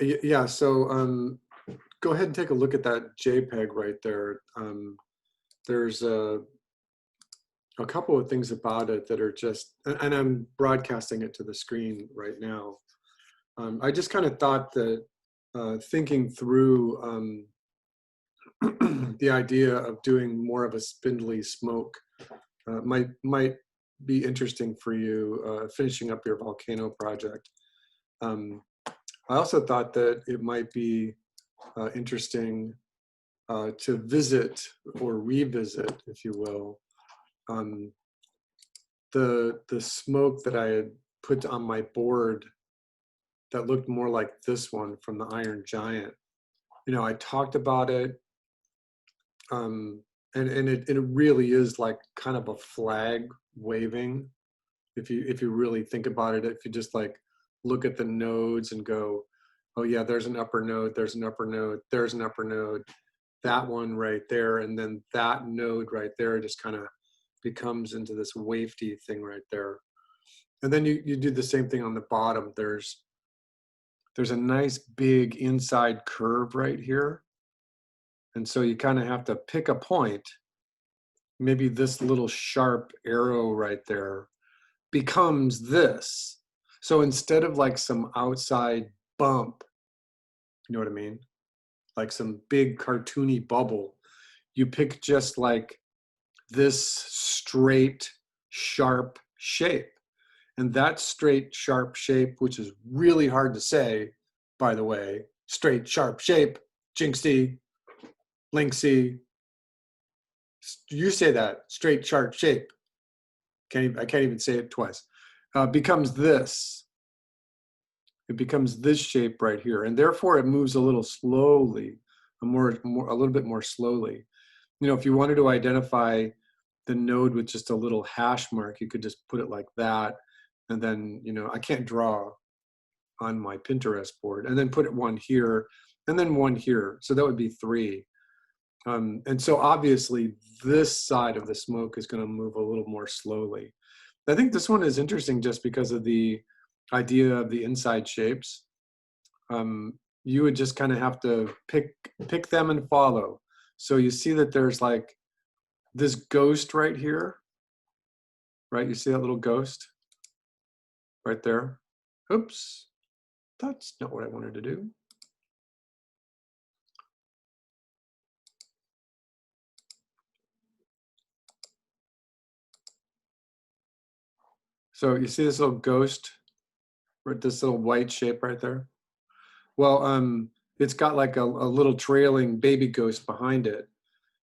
Yeah, so go ahead and take a look at that JPEG right there. There's a couple of things about it that are just, and I'm broadcasting it to the screen right now. I just kind of thought that thinking through the idea of doing more of a spindly smoke might be interesting for you finishing up your volcano project. Um, I also thought that it might be interesting to visit or revisit, if you will, um, the smoke that I had put on my board that looked more like this one from the Iron Giant. You know, I talked about it, um, and it really is like kind of a flag waving. If you really think about it, if you just like look at the nodes and go, oh yeah, there's an upper node, there's an upper node, there's an upper node, that one right there, and then that node right there just kind of becomes into this wafty thing right there. And then you do the same thing on the bottom. There's a nice big inside curve right here. And so you kind of have to pick a point. Maybe this little sharp arrow right there becomes this. So instead of like some outside bump, you know what I mean? Like some big cartoony bubble, you pick just like this straight, sharp shape. And that straight, sharp shape, which is really hard to say, by the way, straight, sharp shape, jinxie, linksy. You say that, straight, sharp shape. I can't even say it twice. Becomes this. It becomes this shape right here. And therefore it moves a little slowly, a little bit more slowly. You know, if you wanted to identify the node with just a little hash mark, you could just put it like that. And then, you know, I can't draw on my Pinterest board, and then put it one here and then one here. So that would be 3. And so obviously this side of the smoke is going to move a little more slowly. I think this one is interesting just because of the idea of the inside shapes. You would just kind of have to pick them and follow. So you see that there's like this ghost right here, right? You see that little ghost right there? Oops, that's not what I wanted to do. So you see this little ghost, this little white shape right there? Well, it's got like a little trailing baby ghost behind it.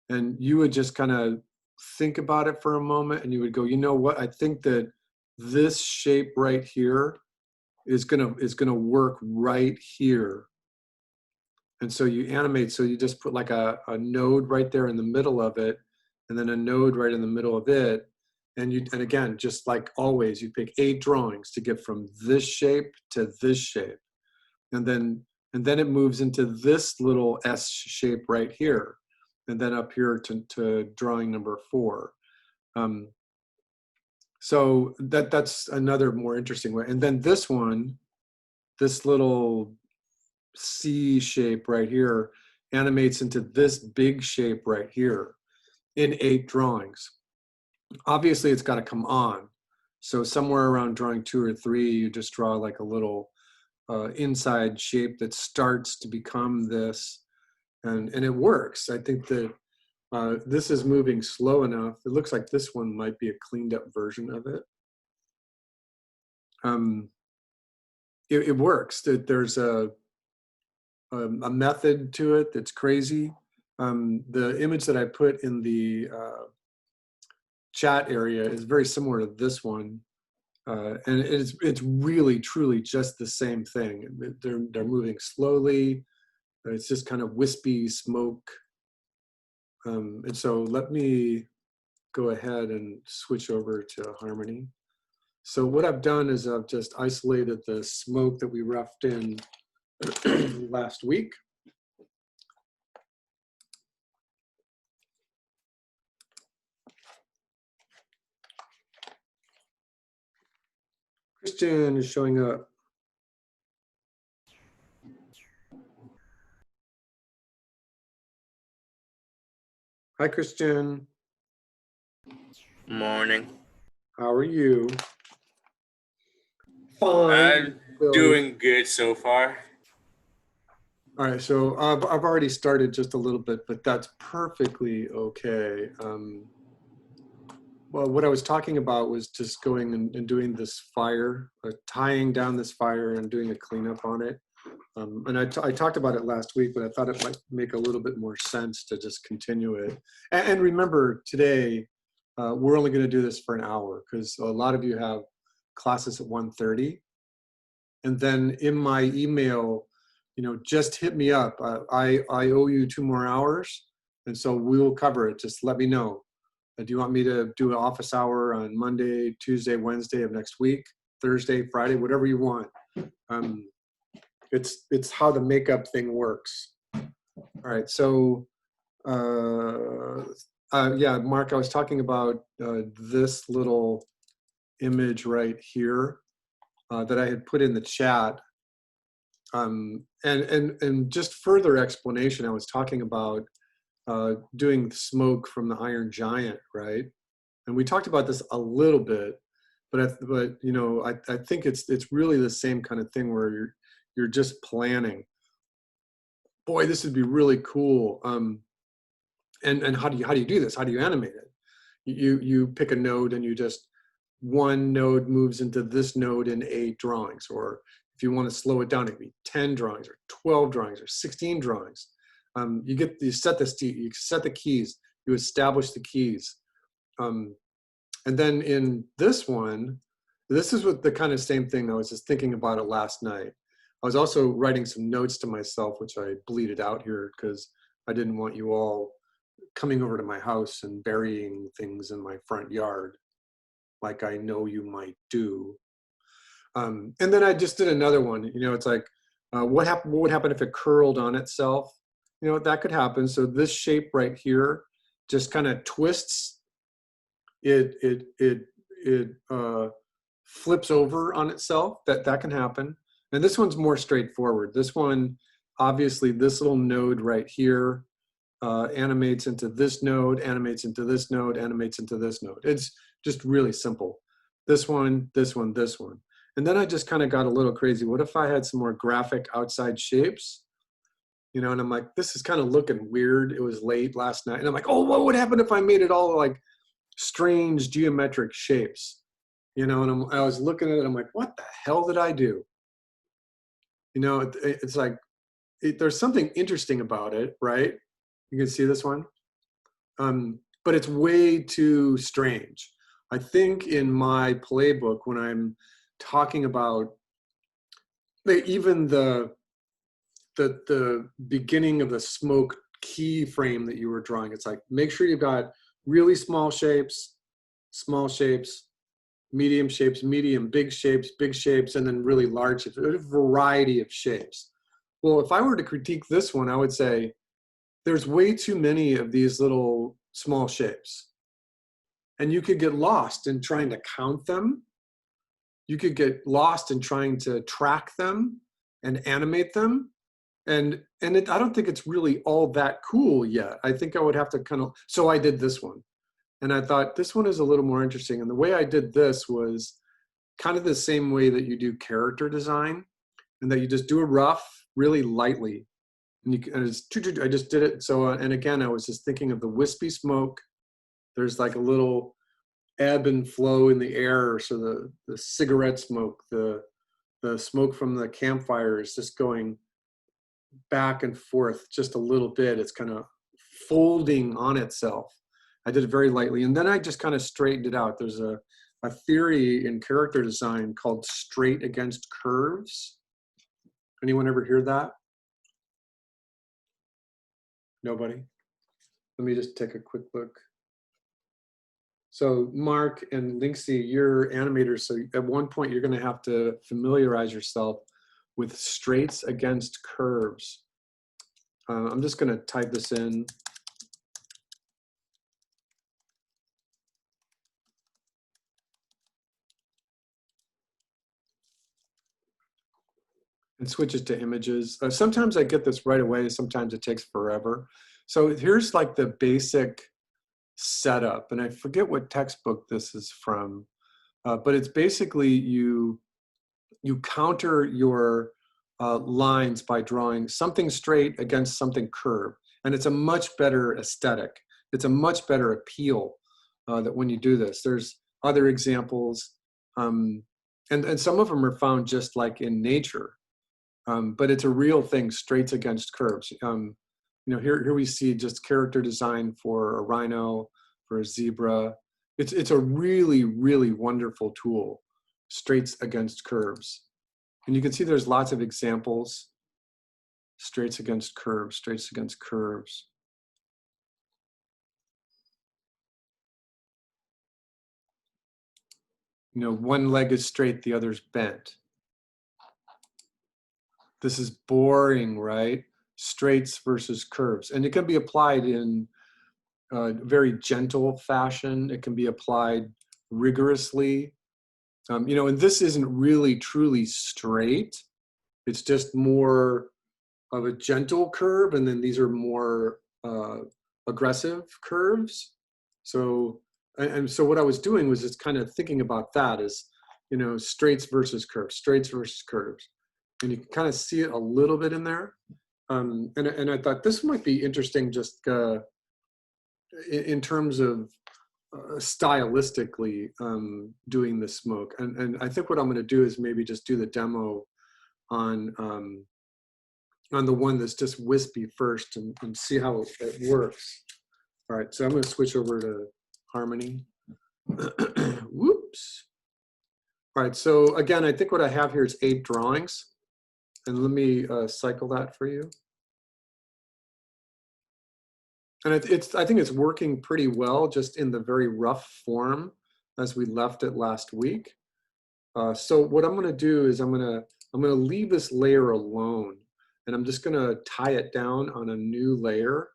And you would just kind of think about it for a moment and you would go, you know what? I think that this shape right here is gonna work right here. And so you animate, so you just put like a node right there in the middle of it, and then a node right in the middle of it. And again, just like always, you pick 8 drawings to get from this shape to this shape. And then it moves into this little S shape right here. And then up here to drawing number 4. So that's another more interesting way. And then this one, this little C shape right here animates into this big shape right here in 8 drawings. Obviously, it's got to come on. So somewhere around drawing 2 or 3, you just draw like a little inside shape that starts to become this, and it works. I think that this is moving slow enough. It looks like this one might be a cleaned up version of it. It works. There's a method to it that's crazy. The image that I put in the chat area is very similar to this one. And it's really, truly just the same thing. They're moving slowly. It's just kind of wispy smoke. And so let me go ahead and switch over to Harmony. So what I've done is I've just isolated the smoke that we roughed in last week. Christian is showing up. Hi, Christian. Morning. How are you? Fine, I'm Billy. doing good so far. All right, so I've already started just a little bit, but that's perfectly okay. Well, what I was talking about was just going and doing this fire, tying down this fire and doing a cleanup on it. And I talked about it last week, but I thought it might make a little bit more sense to just continue it. And remember, today, we're only going to do this for an hour because a lot of you have classes at 1:30. And then in my email, just hit me up. I owe you 2 more hours. And so we will cover it. Just let me know. Do you want me to do an office hour on Monday, Tuesday, Wednesday of next week, Thursday, Friday, whatever you want? Um, it's how the makeup thing works. All right. So yeah, Mark, I was talking about this little image right here that I had put in the chat. And just further explanation, I was talking about doing smoke from the Iron Giant, right? And we talked about this a little bit, but I think it's really the same kind of thing where you're just planning. Boy, this would be really cool. And how do you do this? How do you animate it? You pick a node and you just one node moves into this node in 8 drawings, or if you want to slow it down, it could be 10 drawings or 12 drawings or 16 drawings. You set you set the keys, you establish the keys. And then in this one, this is what the kind of same thing. I was just thinking about it last night. I was also writing some notes to myself, which I bleated out here because I didn't want you all coming over to my house and burying things in my front yard like I know you might do. And then I just did another one. It's like, what would happen if it curled on itself? That could happen. So this shape right here just kind of twists. It flips over on itself. That can happen. And this one's more straightforward. This one, obviously, this little node right here animates into this node, animates into this node, animates into this node. It's just really simple. This one, this one, this one. And then I just kind of got a little crazy. What if I had some more graphic outside shapes? And I'm like, this is kind of looking weird. It was late last night. And I'm like, oh, what would happen if I made it all like strange geometric shapes? And I was looking at it. I'm like, what the hell did I do? It's like, there's something interesting about it, right? You can see this one. But it's way too strange. I think in my playbook, when I'm talking about even the beginning of the smoke key frame that you were drawing, it's like, make sure you've got really small shapes, medium, big shapes, and then really large shapes, a variety of shapes. Well, if I were to critique this one, I would say there's way too many of these little small shapes. And you could get lost in trying to count them. You could get lost in trying to track them and animate them. I don't think it's really all that cool yet. I think I would have to so I did this one. And I thought this one is a little more interesting. And the way I did this was kind of the same way that you do character design, and that you just do a rough really lightly. I just did it. So, and again, I was just thinking of the wispy smoke. There's like a little ebb and flow in the air. So the cigarette smoke, the smoke from the campfire is just going back and forth just a little bit. It's kind of folding on itself. I did it very lightly. And then I just kind of straightened it out. There's a theory in character design called straight against curves. Anyone ever hear that? Nobody? Let me just take a quick look. So Mark and Linksy, you're animators. So at one point, you're going to have to familiarize yourself with straights against curves. I'm just going to type this in. And switch it to images. Sometimes I get this right away. Sometimes it takes forever. So here's like the basic setup, and I forget what textbook this is from, but it's basically you counter your lines by drawing something straight against something curved, and it's a much better aesthetic. It's a much better appeal that when you do this. There's other examples, and some of them are found just like in nature, but it's a real thing, straights against curves. You know, here we see just character design for a rhino, for a zebra. It's a really, really wonderful tool, straights against curves. And you can see there's lots of examples, straights against curves, straights against curves. You know, one leg is straight, the other's bent. This is boring, right? Straights versus curves. And it can be applied in very gentle fashion. It can be applied rigorously. You know, and this isn't really truly straight. It's just more of a gentle curve, and then these are more aggressive curves. So, and so what I was doing was just kind of thinking about that as, you know, straights versus curves, straights versus curves. And you can kind of see it a little bit in there. And I thought this might be interesting just in terms of stylistically doing the smoke. And I think what I'm going to do is maybe just do the demo on the one that's just wispy first and see how it works. All right, so I'm going to switch over to Harmony. Whoops. All right, so again, I think what I have here is 8 drawings. And let me cycle that for you. And I think it's working pretty well, just in the very rough form as we left it last week. So what I'm going to do is I'm going to leave this layer alone, and I'm just going to tie it down on a new layer.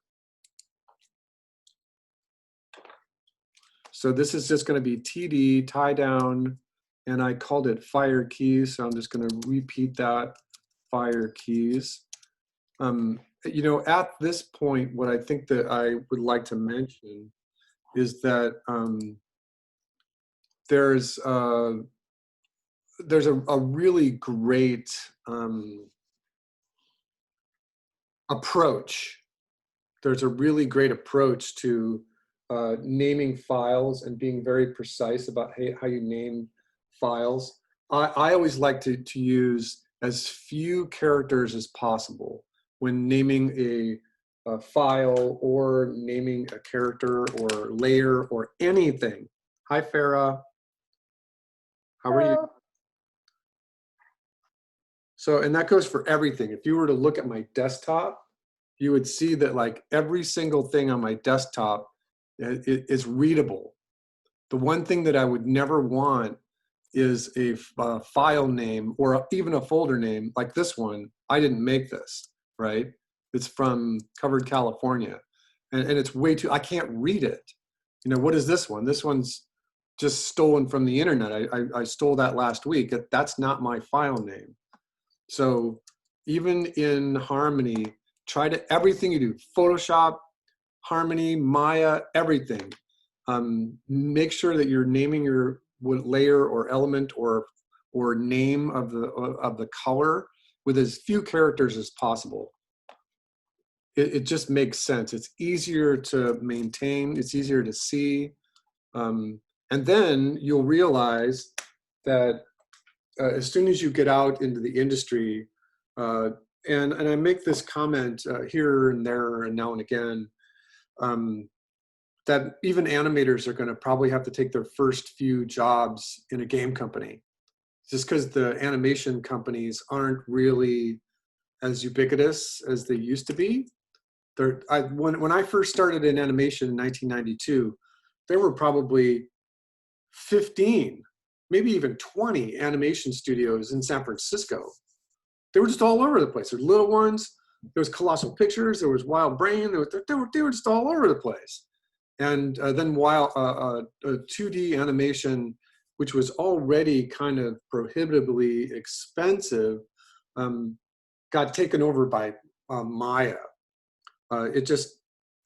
So this is just going to be TD, tie down, and I called it fire keys. So I'm just going to repeat that, fire keys. You know, at this point, what I think that I would like to mention is that there's a really great approach. There's a really great approach to naming files and being very precise about how you name files. I always like to use as few characters as possible when naming a file or naming a character or layer or anything. Hi, Farah. How are you? So, and that goes for everything. If you were to look at my desktop, you would see that like every single thing on my desktop is readable. The one thing that I would never want is a file name or even a folder name like this one. I didn't make this, right? It's from Covered California, and it's way too, I can't read it. You know, what is this one? This one's just stolen from the internet. I stole that last week. That's not my file name. So even in Harmony, try to, everything you do, Photoshop, Harmony, Maya, everything. Make sure that you're naming your layer or element or name of the color with as few characters as possible. It just makes sense. It's easier to maintain. It's easier to see. And then you'll realize that as soon as you get out into the industry, and I make this comment here and there and now and again, that even animators are going to probably have to take their first few jobs in a game company, just because the animation companies aren't really as ubiquitous as they used to be. When I first started in animation in 1992, there were probably 15, maybe even 20 animation studios in San Francisco. They were just all over the place. There were little ones, there was Colossal Pictures, there was Wild Brain, they were just all over the place. And then while 2D animation, which was already kind of prohibitively expensive, got taken over by Maya. It just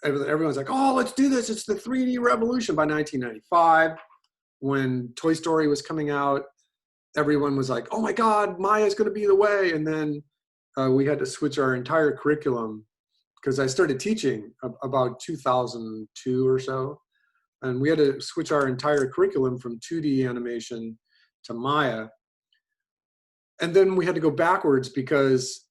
everyone's like, oh, let's do this. It's the 3D revolution. By 1995, when Toy Story was coming out, everyone was like, oh my God, Maya's going to be the way. And then we had to switch our entire curriculum because I started teaching about 2002 or so. And we had to switch our entire curriculum from 2D animation to Maya. And then we had to go backwards because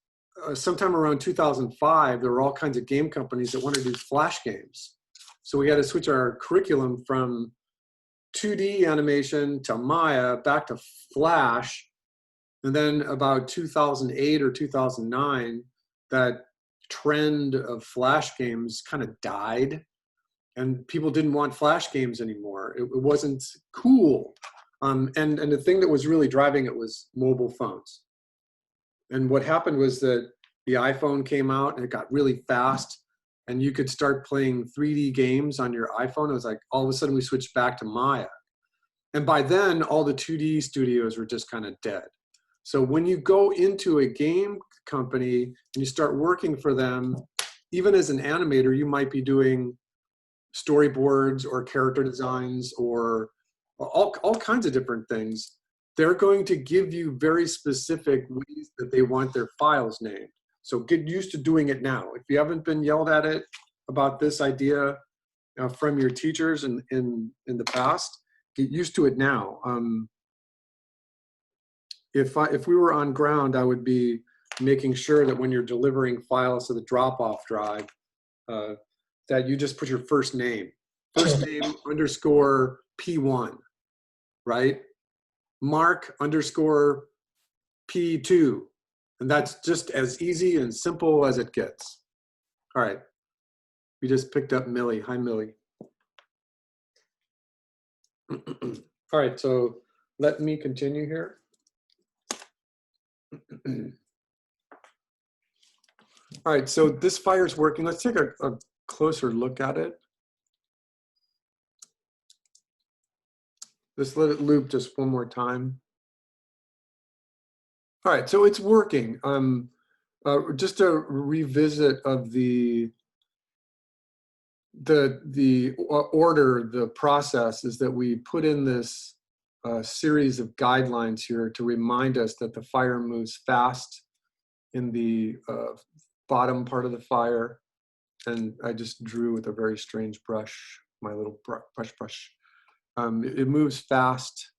sometime around 2005, there were all kinds of game companies that wanted to do Flash games. So we had to switch our curriculum from 2D animation to Maya, back to Flash. And then about 2008 or 2009, that trend of Flash games kind of died. And people didn't want Flash games anymore. It wasn't cool. And the thing that was really driving it was mobile phones. And what happened was that the iPhone came out and it got really fast and you could start playing 3D games on your iPhone. It was like, all of a sudden we switched back to Maya. And by then, all the 2D studios were just kind of dead. So when you go into a game company and you start working for them, even as an animator, you might be doing storyboards or character designs or all kinds of different things. They're going to give you very specific ways that they want their files named. So get used to doing it now. If you haven't been yelled at it about this idea from your teachers in the past, get used to it now. If we were on ground, I would be making sure that when you're delivering files to the drop-off drive, that you just put your first name underscore P1, right? Mark underscore P2. And that's just as easy and simple as it gets. All right. We just picked up Millie. Hi, Millie. All right, so let me continue here. All right, so this fire's working. Let's take a closer look at it. Let's let it loop just one more time. All right, so it's working. Just a revisit of the order, the process is that we put in this series of guidelines here to remind us that the fire moves fast in the bottom part of the fire. And I just drew with a very strange brush, my little brush. It moves fast.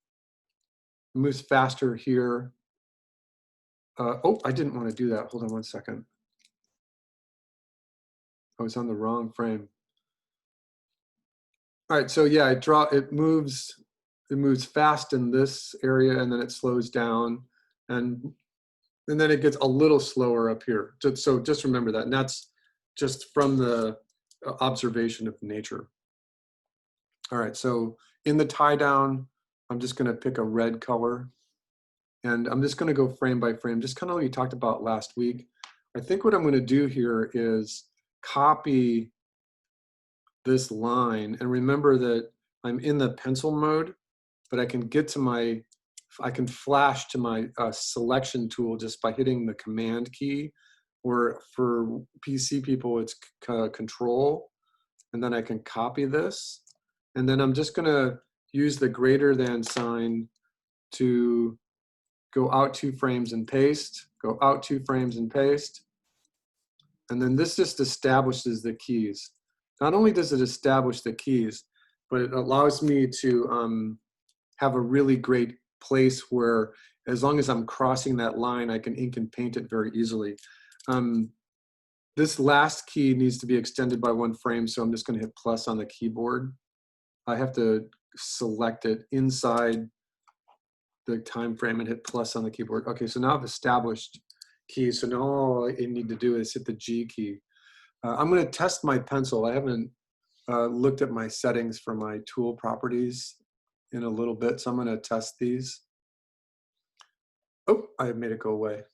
It moves faster here. Oh, I didn't want to do that. Hold on one second. I was on the wrong frame. All right, so yeah, it moves fast in this area and then it slows down and then it gets a little slower up here. So just remember that. And that's just from the observation of nature. All right, so in the tie down, I'm just gonna pick a red color and I'm just gonna go frame by frame, just kind of like we talked about last week. I think what I'm gonna do here is copy this line and remember that I'm in the pencil mode, but I can flash to my selection tool just by hitting the command key, or for PC people, it's control, and then I can copy this. And then I'm just gonna use the greater than sign to go out 2 frames and paste, go out 2 frames and paste. And then this just establishes the keys. Not only does it establish the keys, but it allows me to have a really great place where as long as I'm crossing that line, I can ink and paint it very easily. This last key needs to be extended by 1 frame, so I'm just gonna hit plus on the keyboard. I have to select it inside the time frame and hit plus on the keyboard. Okay, so now I've established keys, so now all I need to do is hit the G key. I'm gonna test my pencil. I haven't looked at my settings for my tool properties in a little bit, so I'm gonna test these. Oh, I made it go away.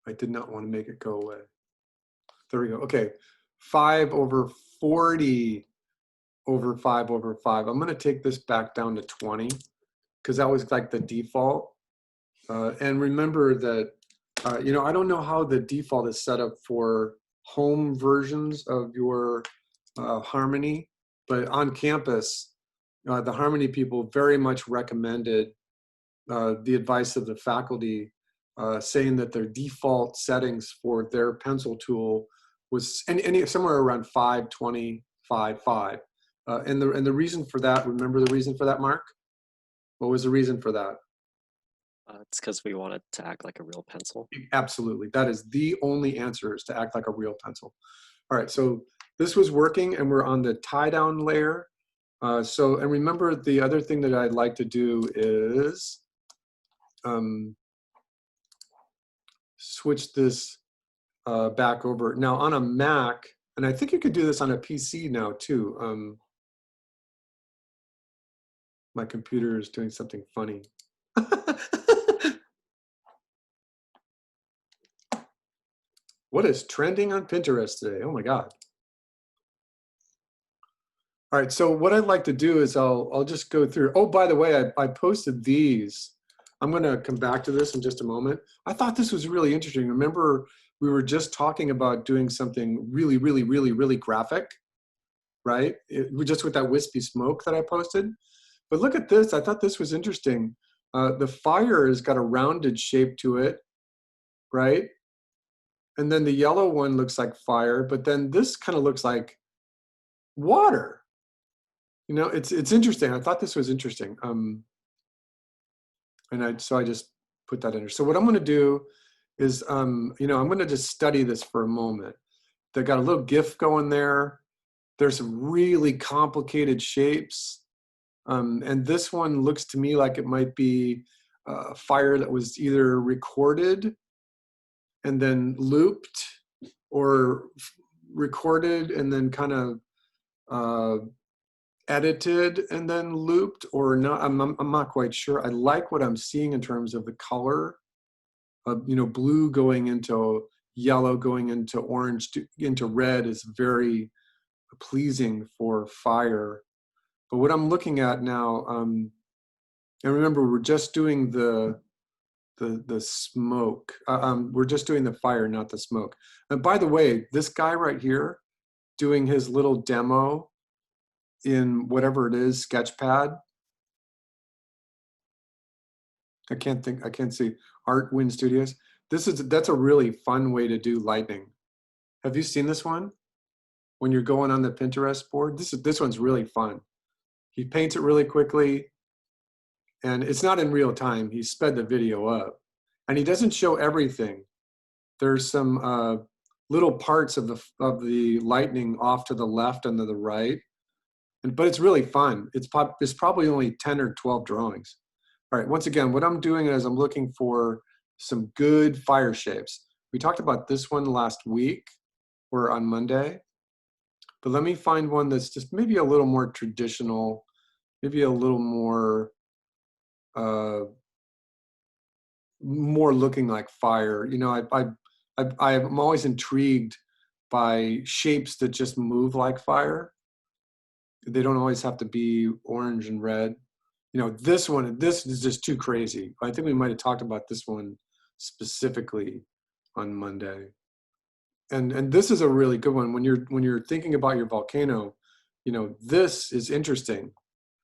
I did not want to make it go away. There we go. Okay, 5/40 over 5/5. I'm gonna take this back down to 20 because that was like the default. And remember that, I don't know how the default is set up for home versions of your Harmony, but on campus, the Harmony people very much recommended the advice of the faculty, saying that their default settings for their pencil tool was somewhere around 520, 5.5. And the reason for that, remember the reason for that, Mark? What was the reason for that? It's because we want it to act like a real pencil. Absolutely. That is the only answer, is to act like a real pencil. All right, so this was working and we're on the tie down layer. And remember, the other thing that I'd like to do is switch this back over. Now on a Mac, and I think you could do this on a PC now too. My computer is doing something funny. What is trending on Pinterest today? Oh my God. All right, so what I'd like to do is I'll just go through. Oh, by the way, I posted these. I'm gonna come back to this in just a moment. I thought this was really interesting. Remember, we were just talking about doing something really, really, really, really graphic, right? Just with that wispy smoke that I posted. But look at this, I thought this was interesting. The fire has got a rounded shape to it, right? And then the yellow one looks like fire, but then this kind of looks like water. You know, it's interesting. I thought this was interesting. So I just put that in there. So what I'm going to do is, I'm going to just study this for a moment. They got a little GIF going there. There's some really complicated shapes. And this one looks to me like it might be fire that was either recorded and then looped, or recorded and then kind of edited and then looped, or not. I'm not quite sure. I like what I'm seeing in terms of the color of, blue going into yellow, going into orange, into red is very pleasing for fire. But what I'm looking at now, and remember, we're just doing the smoke. We're just doing the fire, not the smoke. And by the way, this guy right here doing his little demo in whatever it is, Sketchpad. I can't see. Art Wind Studios. That's a really fun way to do lightning. Have you seen this one? When you're going on the Pinterest board, this one's really fun. He paints it really quickly, and it's not in real time. He sped the video up, and he doesn't show everything. There's some little parts of the lightning off to the left and to the right, but it's really fun. It's probably only 10 or 12 drawings. All right, once again, what I'm doing is I'm looking for some good fire shapes. We talked about this one last week or on Monday, but let me find one that's just maybe a little more traditional, maybe a little more more looking like fire. I'm always intrigued by shapes that just move like fire. They don't always have to be orange and red. This is just too crazy. I think we might have talked about this one specifically on Monday. And this is a really good one. When you're thinking about your volcano, this is interesting.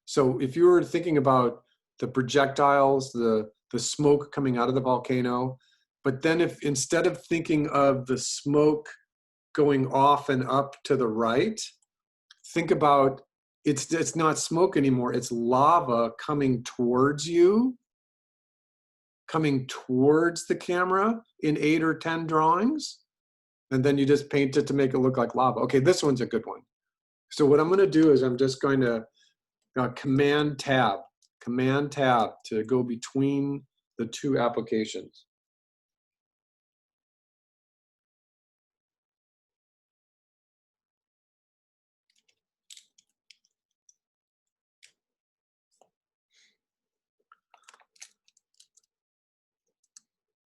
So if you were thinking about the projectiles, the smoke coming out of the volcano, but then if instead of thinking of the smoke going off and up to the right, think about it's not smoke anymore, it's lava coming towards you, coming towards the camera in 8 or 10 drawings, and then you just paint it to make it look like lava. Okay, this one's a good one. So what I'm going to do is I'm just going to Command Tab to go between the two applications.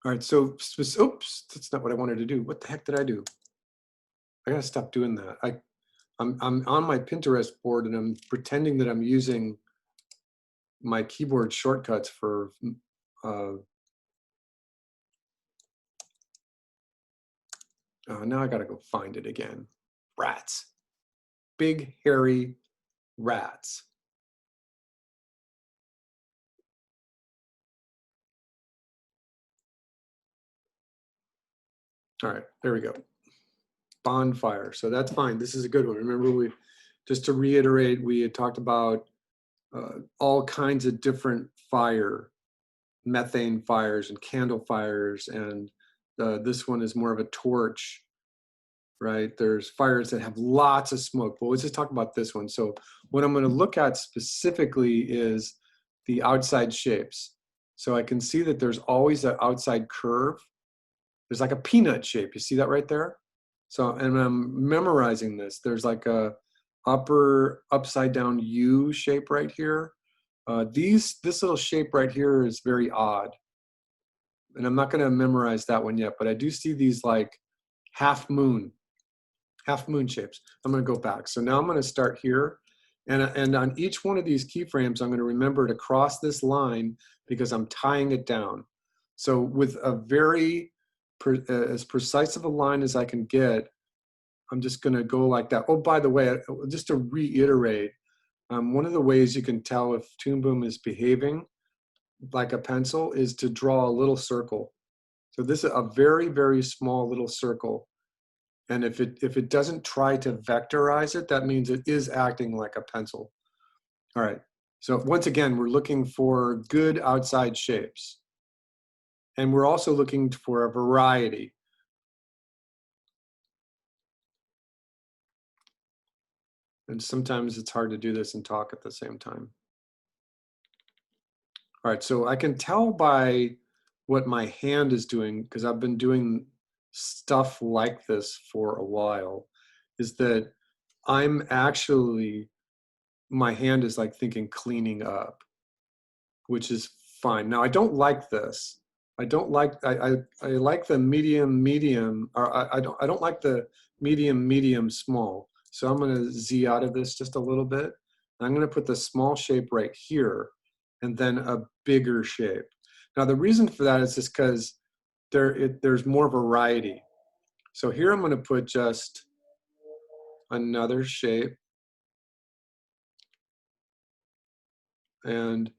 All right, so oops, that's not what I wanted to do. What the heck did I do? I gotta stop doing that. I'm on my Pinterest board and I'm pretending that I'm using my keyboard shortcuts for Now I gotta go find it again. Rats. Big, hairy rats. All right, there we go. Bonfire. So that's fine. This is a good one. Remember, just to reiterate, we had talked about all kinds of different fire, methane fires and candle fires, and this one is more of a torch, right? There's fires that have lots of smoke, but let's just talk about this one. So what I'm going to look at specifically is the outside shapes. So I can see that there's always an outside curve. There's like a peanut shape. You see that right there? So, and I'm memorizing this. There's like a upside down U shape right here. This little shape right here is very odd. And I'm not going to memorize that one yet, but I do see these like half moon shapes. I'm going to go back. So now I'm going to start here. And on each one of these keyframes, I'm going to remember to cross this line because I'm tying it down. So with a very, as precise of a line as I can get, I'm just going to go like that. Oh, by the way, just to reiterate, one of the ways you can tell if Toon Boom is behaving like a pencil is to draw a little circle. So this is a very, very small little circle. And if it doesn't try to vectorize it, that means it is acting like a pencil. All right. So once again, we're looking for good outside shapes. And we're also looking for a variety. And sometimes it's hard to do this and talk at the same time. All right, so I can tell by what my hand is doing, because I've been doing stuff like this for a while, is that I'm actually, my hand is like thinking cleaning up, which is fine. Now I don't like this. I don't like, I like the medium, or I don't like the medium, small. So I'm gonna Z out of this just a little bit. I'm gonna put the small shape right here and then a bigger shape. Now the reason for that is just because there's more variety. So here I'm gonna put just another shape, and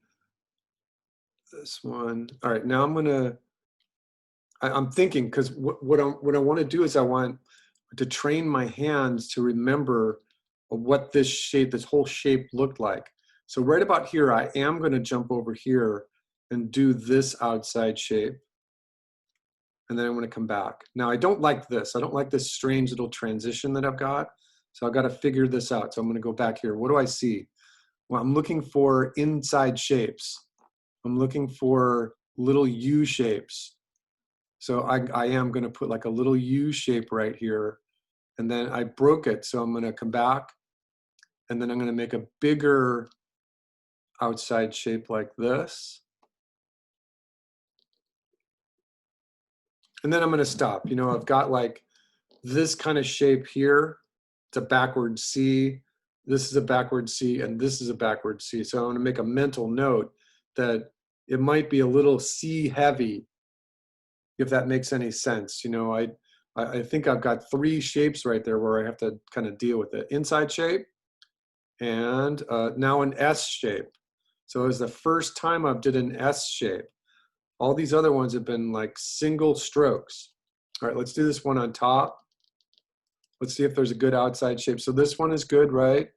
this one. All right, now I'm thinking, because what I want to do is I want to train my hands to remember what this whole shape looked like. So right about here, I am going to jump over here and do this outside shape. And then I'm going to come back. Now I don't like this. I don't like this strange little transition that I've got. So I've got to figure this out. So I'm going to go back here. What do I see? Well, I'm looking for inside shapes. I'm looking for little U shapes. So I am going to put like a little U shape right here. And then I broke it. So I'm going to come back. And then I'm going to make a bigger outside shape like this. And then I'm going to stop. You know, I've got like this kind of shape here. It's a backward C. This is a backward C. And this is a backward C. So I'm going to make a mental note that it might be a little C heavy, if that makes any sense. You know, I think I've got three shapes right there where I have to kind of deal with it. Inside shape, and now an S shape. So it was the first time I've did an S shape. All these other ones have been like single strokes. All right, let's do this one on top. Let's see if there's a good outside shape. So this one is good, right?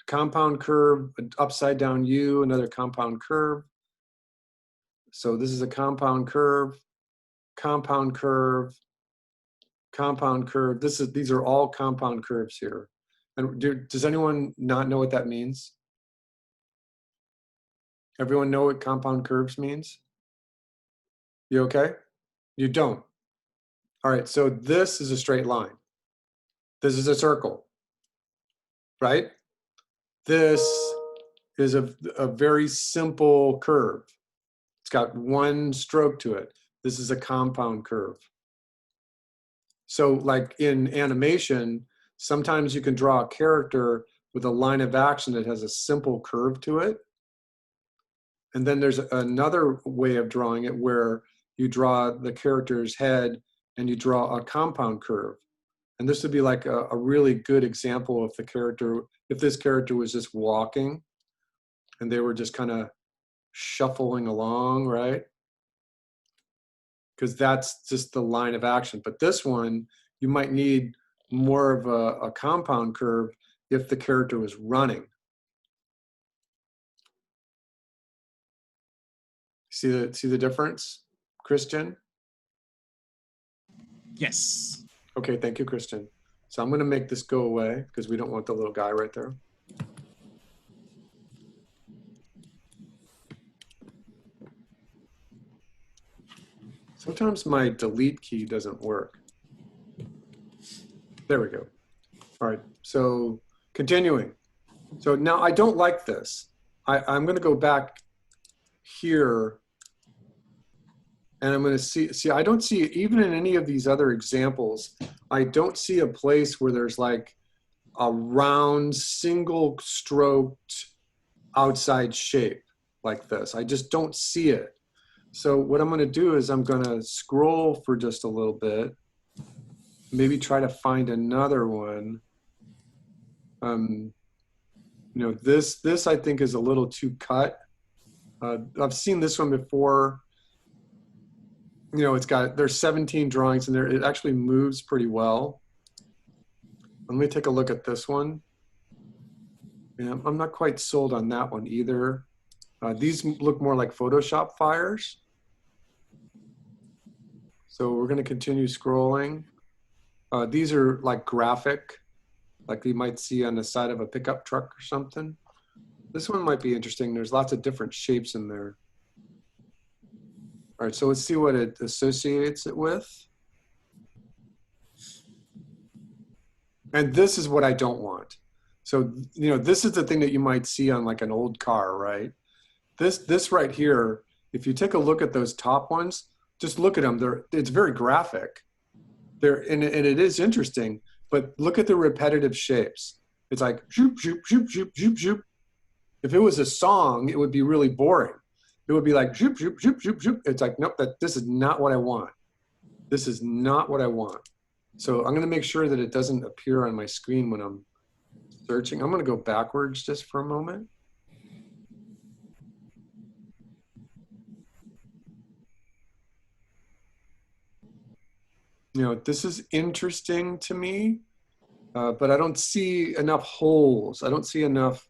Compound curve, upside down U, another compound curve. So this is a compound curve, compound curve, compound curve. These are all compound curves here. And does anyone not know what that means? Everyone know what compound curves means? You okay? You don't. All right, so this is a straight line. This is a circle, right? This is a very simple curve. It's got one stroke to it. This is a compound curve. So like in animation, sometimes you can draw a character with a line of action that has a simple curve to it. And then there's another way of drawing it where you draw the character's head and you draw a compound curve. And this would be like a really good example of the character, if this character was just walking and they were just kind of shuffling along, right? Because that's just the line of action. But this one, you might need more of a compound curve if the character was running. See the difference, Christian? Yes. Okay, thank you, Christian. So I'm going to make this go away because we don't want the little guy right there. Sometimes my delete key doesn't work. There we go. All right, so continuing. So now I don't like this. I'm going to go back here and I'm going to see, I don't see, even in any of these other examples, I don't see a place where there's like a round, single stroked outside shape like this. I just don't see it. So what I'm going to do is I'm going to scroll for just a little bit, maybe try to find another one. You know, this I think is a little too cut. I've seen this one before. You know, there's 17 drawings in there. It actually moves pretty well. Let me take a look at this one. Yeah, I'm not quite sold on that one either. These look more like Photoshop fires. So we're going to continue scrolling. These are like graphic, like you might see on the side of a pickup truck or something. This one might be interesting. There's lots of different shapes in there. All right, so let's see what it associates it with. And this is what I don't want. So, you know, this is the thing that you might see on like an old car, right? This right here, if you take a look at those top ones, just look at them. It's very graphic. And it is interesting, but look at the repetitive shapes. It's like shoop, shoop, shoop, shoop, shoop, shoop. If it was a song, it would be really boring. It would be like shoop, shoop, shoop, shoop, shoop. It's like, nope, this is not what I want. This is not what I want. So I'm going to make sure that it doesn't appear on my screen when I'm searching. I'm going to go backwards just for a moment. You know, this is interesting to me, but I don't see enough holes. I don't see enough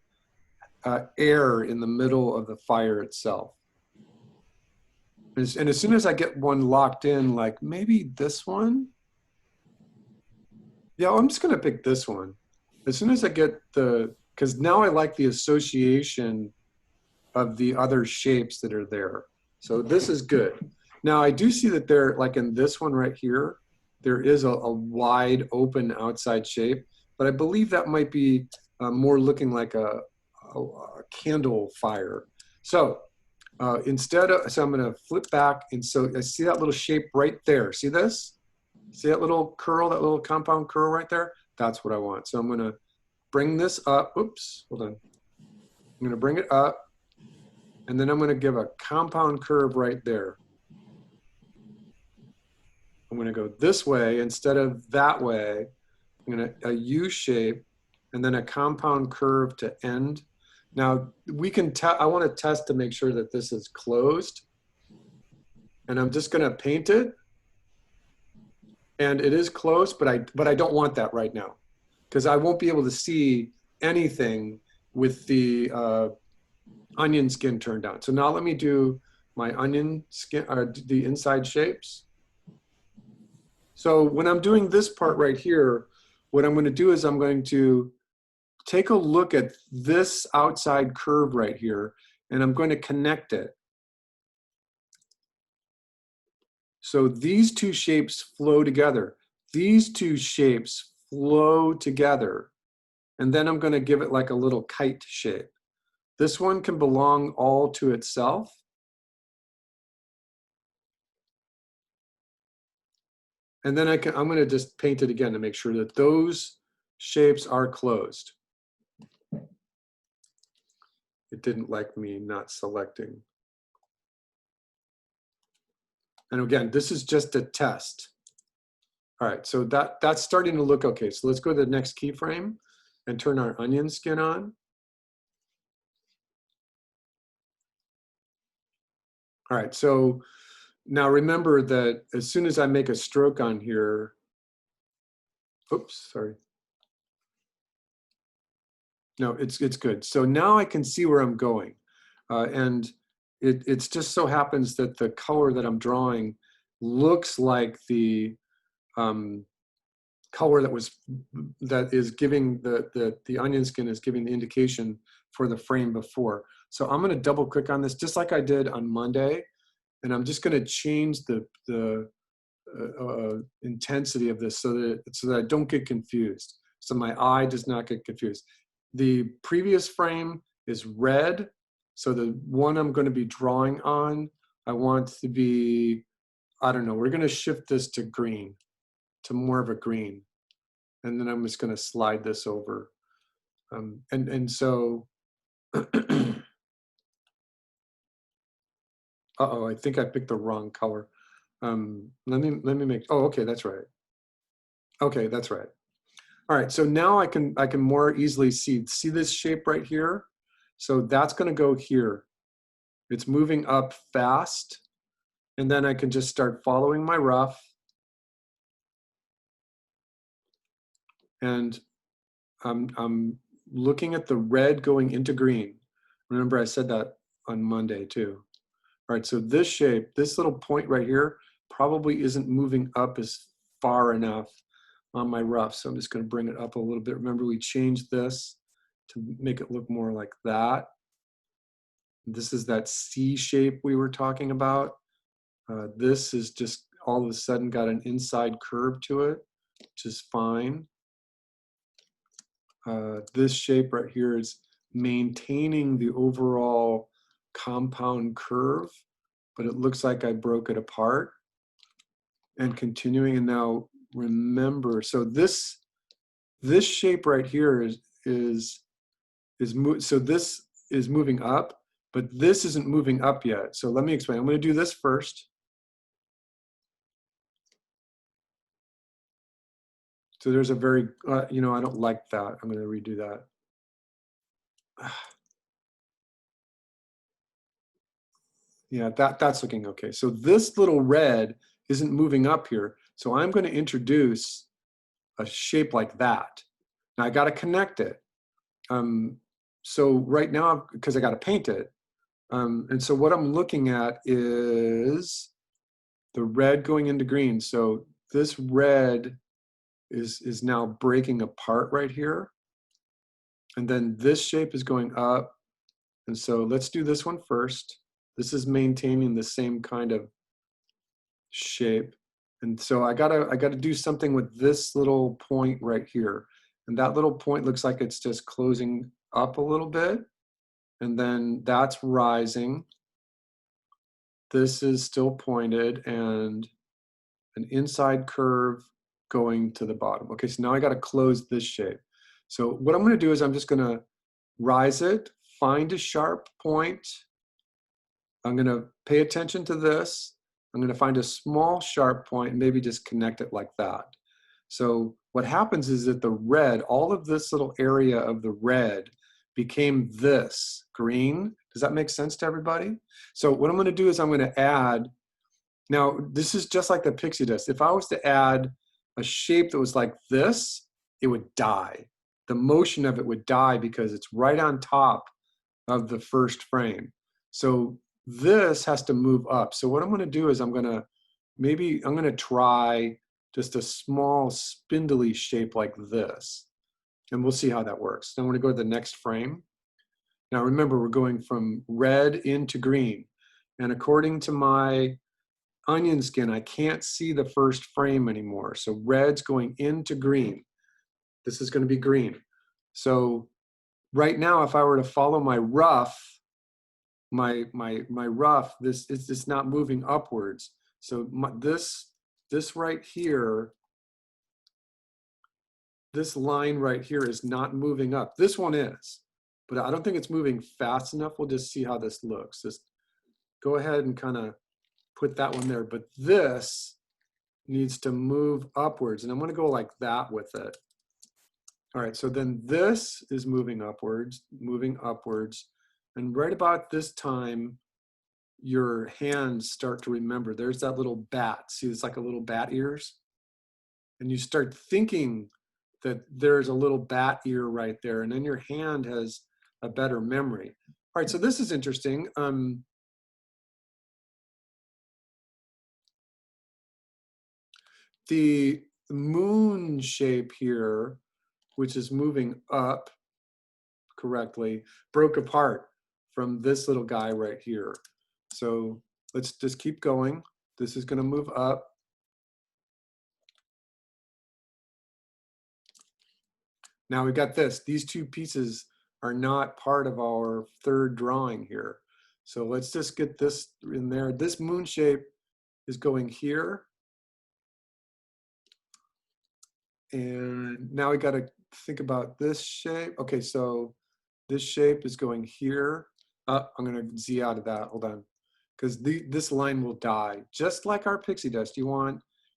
air in the middle of the fire itself. And as soon as I get one locked in, like maybe this one. Yeah, I'm just going to pick this one. As soon as I get because now I like the association of the other shapes that are there. So this is good. Now I do see that there, like in this one right here, there is a wide open outside shape, but I believe that might be more looking like a candle fire. So so I'm going to flip back. And so I see that little shape right there. See this? See that little curl, that little compound curl right there? That's what I want. So I'm going to bring this up. Oops, hold on. I'm going to bring it up. And then I'm going to give a compound curve right there. I'm going to go this way instead of that way. I'm going to a U shape and then a compound curve to end. Now we can I want to test to make sure that this is closed. And I'm just going to paint it. And it is closed, but I don't want that right now because I won't be able to see anything with the onion skin turned on. So now let me do my onion skin, the inside shapes. So when I'm doing this part right here, what I'm going to do is I'm going to take a look at this outside curve right here, and I'm going to connect it. So these two shapes flow together. These two shapes flow together. And then I'm going to give it like a little kite shape. This one can belong all to itself. And then I'm going to just paint it again to make sure that those shapes are closed. It didn't like me not selecting. And again, this is just a test. All right, so that's starting to look okay. So let's go to the next keyframe and turn our onion skin on. All right, so now remember that as soon as I make a stroke on here, oops, sorry. No, it's good. So now I can see where I'm going. And it's just so happens that the color that I'm drawing looks like the color that is giving the onion skin is giving the indication for the frame before. So I'm going to double click on this just like I did on Monday, and I'm just going to change the intensity of this so that I don't get confused. So my eye does not get confused. The previous frame is red, so the one I'm going to be drawing on, I want to be, I don't know, we're going to shift this to green, to more of a green. And then I'm just going to slide this over. And so, uh-oh, I think I picked the wrong color. Let me make, oh, okay, that's right. Okay, that's right. All right, so now I can more easily see this shape right here? So that's gonna go here. It's moving up fast, and then I can just start following my rough. And I'm looking at the red going into green. Remember I said that on Monday too. All right, so this shape, this little point right here, probably isn't moving up as far enough on my rough. So I'm just gonna bring it up a little bit. Remember we changed this to make it look more like that. This is that C shape we were talking about. This is just all of a sudden got an inside curve to it, which is fine. This shape right here is maintaining the overall compound curve, but it looks like I broke it apart. And continuing, and now remember, so this shape right here so this is moving up, but this isn't moving up yet. So let me explain. I'm going to do this first. So there's a very, I don't like that. I'm going to redo that. Yeah, that's looking okay. So this little red isn't moving up here. So I'm going to introduce a shape like that. Now I got to connect it. So right now, because I got to paint it. And so what I'm looking at is the red going into green. So this red is now breaking apart right here. And then this shape is going up. And so let's do this one first. This is maintaining the same kind of shape. And so I gotta do something with this little point right here. And that little point looks like it's just closing up a little bit. And then that's rising. This is still pointed and an inside curve going to the bottom. Okay, so now I gotta close this shape. So what I'm gonna do is I'm just gonna rise it, find a sharp point. I'm gonna pay attention to this. I'm gonna find a small sharp point and maybe just connect it like that. So what happens is that the red, all of this little area of the red became this green. Does that make sense to everybody? So what I'm gonna do is I'm gonna add, now this is just like the pixie dust. If I was to add a shape that was like this, it would die. The motion of it would die because it's right on top of the first frame. So this has to move up. So what I'm gonna do is I'm gonna try just a small spindly shape like this. And we'll see how that works. Then I'm gonna go to the next frame. Now remember, we're going from red into green. And according to my onion skin, I can't see the first frame anymore. So red's going into green. This is gonna be green. So right now, if I were to follow my rough, my rough, this is just not moving upwards. So this right here, this line right here is not moving up. This one is, but I don't think it's moving fast enough. We'll just see how this looks. Just go ahead and kind of put that one there. But this needs to move upwards, and I'm going to go like that with it. All right, so then this is moving upwards, and right about this time, your hands start to remember. There's that little bat. See, it's like a little bat ears, and you start thinking that there's a little bat ear right there, and then your hand has a better memory. All right, so this is interesting. The moon shape here, which is moving up correctly, broke apart from this little guy right here. So let's just keep going. This is going to move up. Now we got this. These two pieces are not part of our third drawing here. So let's just get this in there. This moon shape is going here. And now we got to think about this shape. Okay, so this shape is going here. I'm going to Z out of that. Hold on. Because this line will die. Just like our pixie dust, you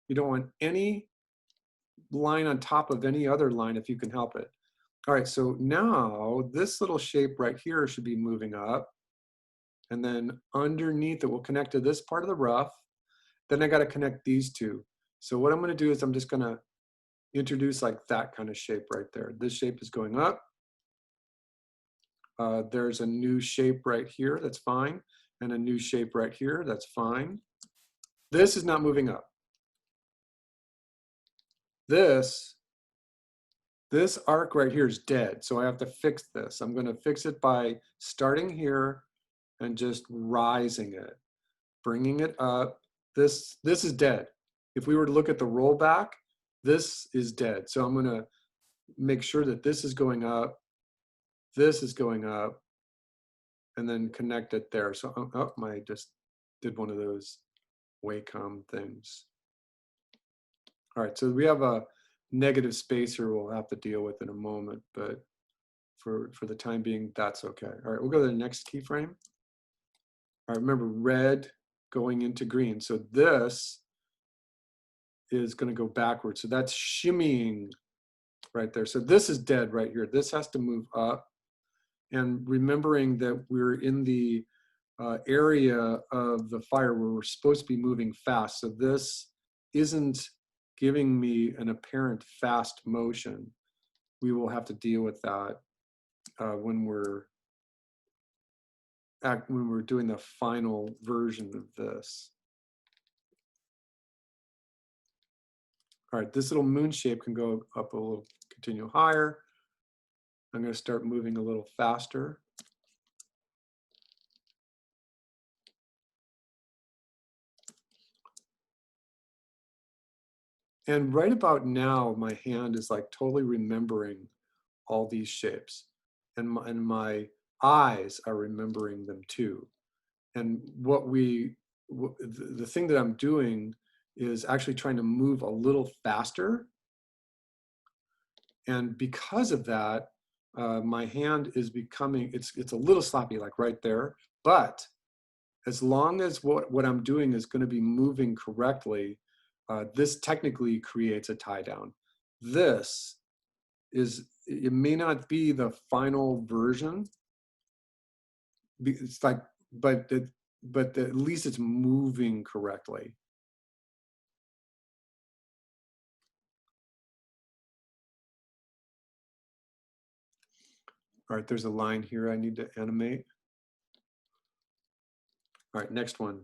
don't want any line on top of any other line if you can help it. All right, so now this little shape right here should be moving up. And then underneath it will connect to this part of the rough. Then I got to connect these two. So what I'm going to do is I'm just going to introduce like that kind of shape right there. This shape is going up. There's a new shape right here, that's fine. And a new shape right here, that's fine. This is not moving up. This arc right here is dead, so I have to fix this. I'm going to fix it by starting here and just rising it, bringing it up. This is dead. If we were to look at the rollback, this is dead. So I'm going to make sure that this is going up, this is going up, and then connect it there. So I just did one of those Wacom things. All right, so we have a negative spacer we'll have to deal with in a moment, but for the time being, that's okay. All right, we'll go to the next keyframe. All right, remember red going into green. So this is going to go backwards. So that's shimmying right there. So this is dead right here. This has to move up. And remembering that we're in the area of the fire where we're supposed to be moving fast. So this isn't giving me an apparent fast motion. We will have to deal with that when we're doing the final version of this. All right, this little moon shape can go up a little, continue higher. I'm going to start moving a little faster. And right about now, my hand is like totally remembering all these shapes. And my eyes are remembering them too. And the thing that I'm doing is actually trying to move a little faster. And because of that, my hand is becoming, it's a little sloppy, like right there. But as long as what I'm doing is going to be moving correctly, this technically creates a tie down. This it may not be the final version. It's like, but at least it's moving correctly. All right, there's a line here I need to animate. All right, next one.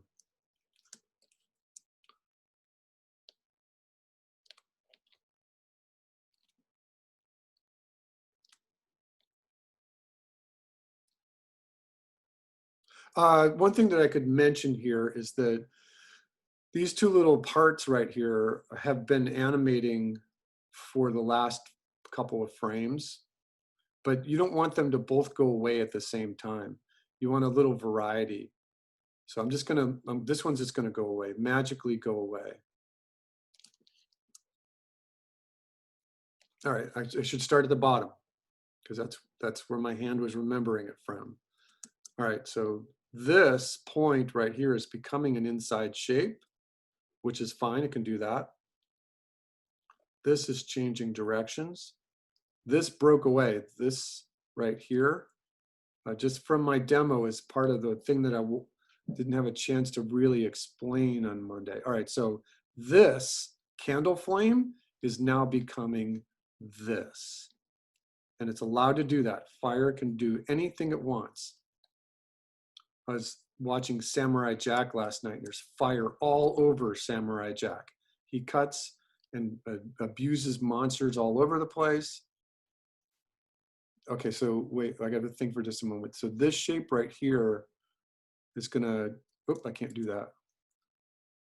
One thing that I could mention here is that these two little parts right here have been animating for the last couple of frames, but you don't want them to both go away at the same time. You want a little variety. So I'm just gonna, this one's just gonna go away, magically go away. All right, I should start at the bottom because that's where my hand was remembering it from. All right, so this point right here is becoming an inside shape. which is fine. It can do that. This is changing directions. This broke away. This right here, just from my demo, is part of the thing that I didn't have a chance to really explain on Monday. All right, so this candle flame is now becoming this. And it's allowed to do that. Fire can do anything it wants. I was watching Samurai Jack last night. There's fire all over Samurai Jack. He cuts and abuses monsters all over the place. Okay, so wait, I got to think for just a moment. So this shape right here is gonna, I can't do that.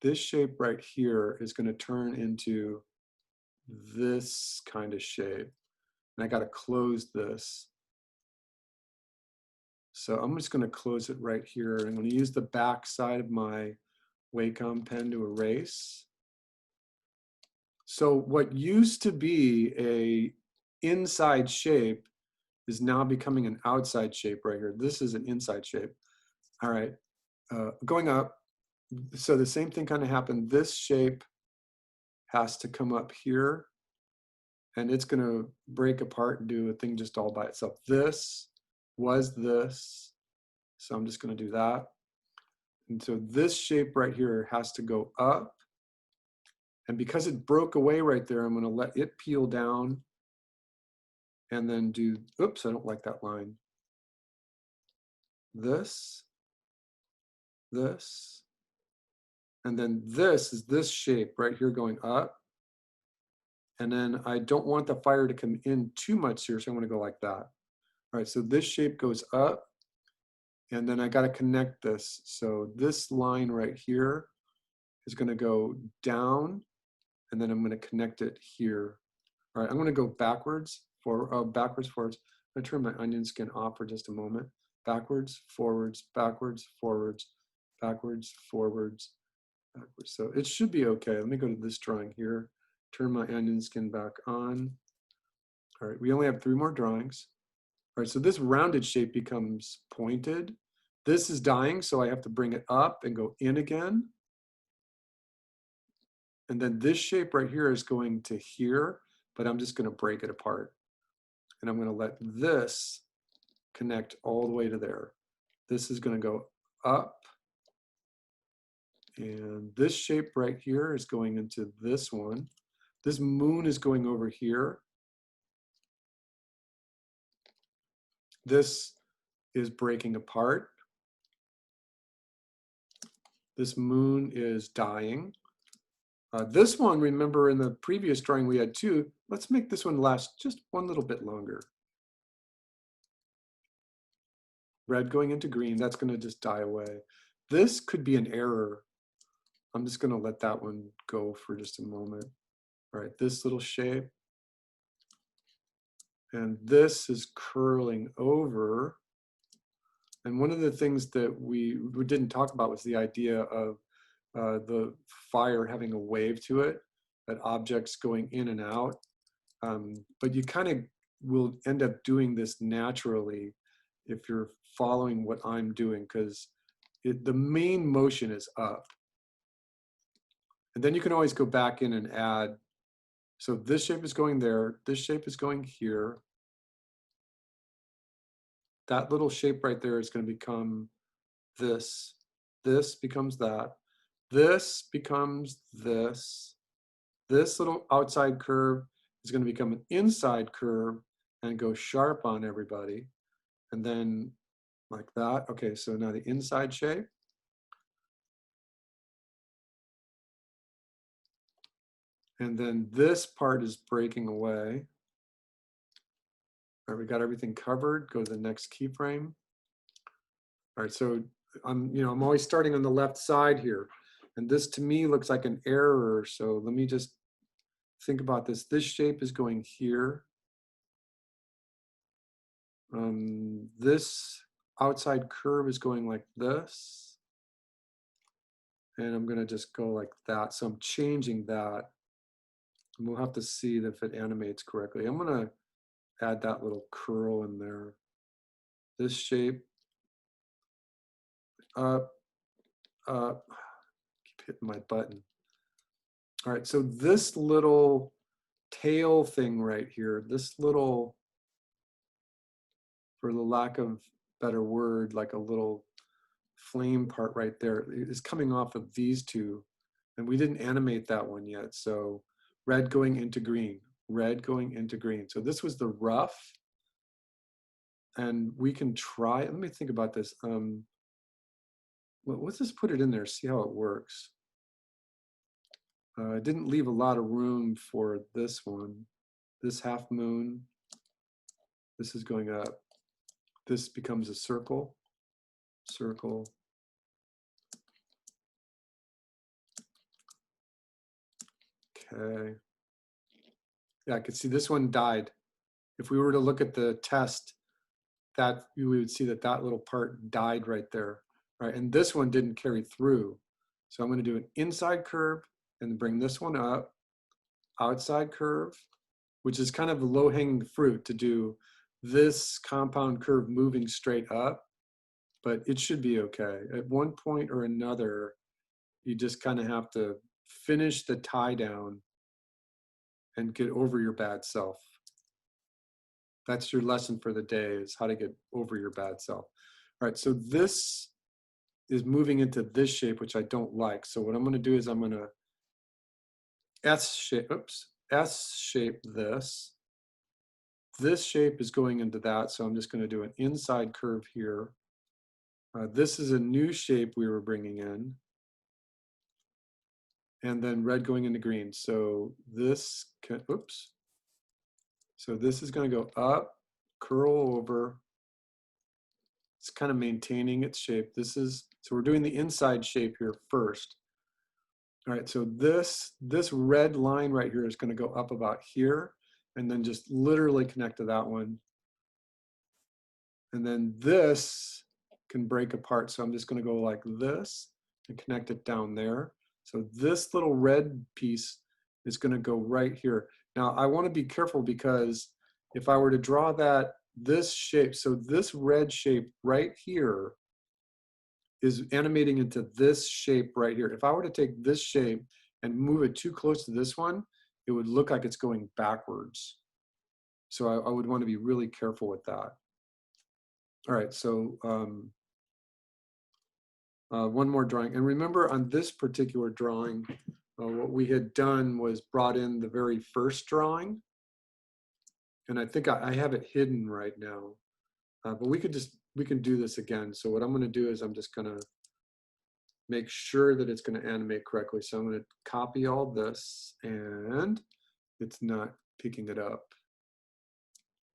This shape right here is gonna turn into this kind of shape. And I got to close this. So I'm just going to close it right here. I'm going to use the back side of my Wacom pen to erase. So what used to be a inside shape is now becoming an outside shape right here. This is an inside shape. All right, going up. So the same thing kind of happened. This shape has to come up here, and it's going to break apart and do a thing just all by itself. This was this. So I'm just going to do that. And so this shape right here has to go up. And because it broke away right there, I'm going to let it peel down and then do, oops, I don't like that line. This, this, and then this is this shape right here going up. And then I don't want the fire to come in too much here, so I'm going to go like that. All right, so this shape goes up. And then I got to connect this. So this line right here is going to go down, and then I'm going to connect it here. All right, I'm going to go backwards, backwards, forwards. I'm going to turn my onion skin off for just a moment. Backwards, forwards, backwards, forwards, backwards, forwards, backwards. So it should be okay. Let me go to this drawing here. Turn my onion skin back on. All right, we only have 3 more drawings. All right, so this rounded shape becomes pointed. This is dying, so I have to bring it up and go in again. And then this shape right here is going to here, but I'm just going to break it apart. And I'm going to let this connect all the way to there. This is going to go up. And this shape right here is going into this one. This moon is going over here. This is breaking apart. This moon is dying. This one, remember in the previous drawing we had 2. Let's make this one last just one little bit longer. Red going into green, that's going to just die away. This could be an error. I'm just going to let that one go for just a moment. All right, this little shape. And this is curling over. And one of the things that we didn't talk about was the idea of the fire having a wave to it, that objects going in and out. But you kind of will end up doing this naturally if you're following what I'm doing, because the main motion is up. And then you can always go back in and add. So this shape is going there. This shape is going here. That little shape right there is going to become this. This becomes that. This becomes this. This little outside curve is going to become an inside curve and go sharp on everybody. And then like that. Okay, so now the inside shape. And then this part is breaking away. All right, we got everything covered. Go to the next keyframe. All right, so I'm always starting on the left side here. And this to me looks like an error. So let me just think about this. This shape is going here. This outside curve is going like this. And I'm going to just go like that. So I'm changing that. And we'll have to see if it animates correctly. I'm going to add that little curl in there. This shape, up, up. Keep hitting my button. All right, so this little tail thing right here, this little, for the lack of better word, like a little flame part right there is coming off of these two. And we didn't animate that one yet. So red going into green, red going into green. So this was the rough. And we can try, let me think about this. Let's just put it in there, see how it works. I didn't leave a lot of room for this one. This half moon, this is going up. This becomes a circle, circle. Okay. Yeah, I could see this one died. If we were to look at the test, that we would see that that little part died right there, right? And this one didn't carry through. So I'm going to do an inside curve and bring this one up, outside curve, which is kind of a low-hanging fruit to do this compound curve moving straight up, but it should be okay. At one point or another, you just kind of have to finish the tie down and get over your bad self. That's your lesson for the day, is how to get over your bad self. All right, so this is moving into this shape, which I don't like. So what I'm going to do is I'm going to S shape this. This shape is going into that, so I'm just going to do an inside curve here. This is a new shape we were bringing in. And then red going into green. So this can, oops. So this is going to go up, curl over. It's kind of maintaining its shape. This is, so we're doing the inside shape here first. All right, so this red line right here is going to go up about here and then just literally connect to that one. And then this can break apart. So I'm just going to go like this and connect it down there. So this little red piece is going to go right here. Now I want to be careful because if I were to draw that, this shape, so this red shape right here is animating into this shape right here. If I were to take this shape and move it too close to this one, it would look like it's going backwards. So I would want to be really careful with that. All right, so one more drawing. And remember on this particular drawing, what we had done was brought in the very first drawing. And I think I have it hidden right now, but we can do this again. So what I'm gonna do is I'm just gonna make sure that it's gonna animate correctly. So I'm gonna copy all this and it's not picking it up.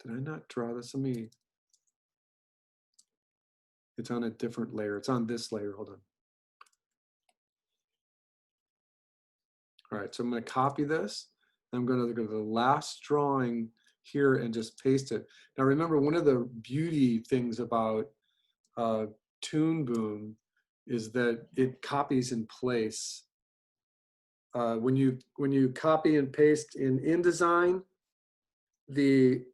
Did I not draw this? It's on a different layer. It's on this layer, hold on. All right, so I'm gonna copy this. I'm gonna go to the last drawing here and just paste it. Now remember, one of the beauty things about Toon Boom is that it copies in place. When you copy and paste in InDesign, the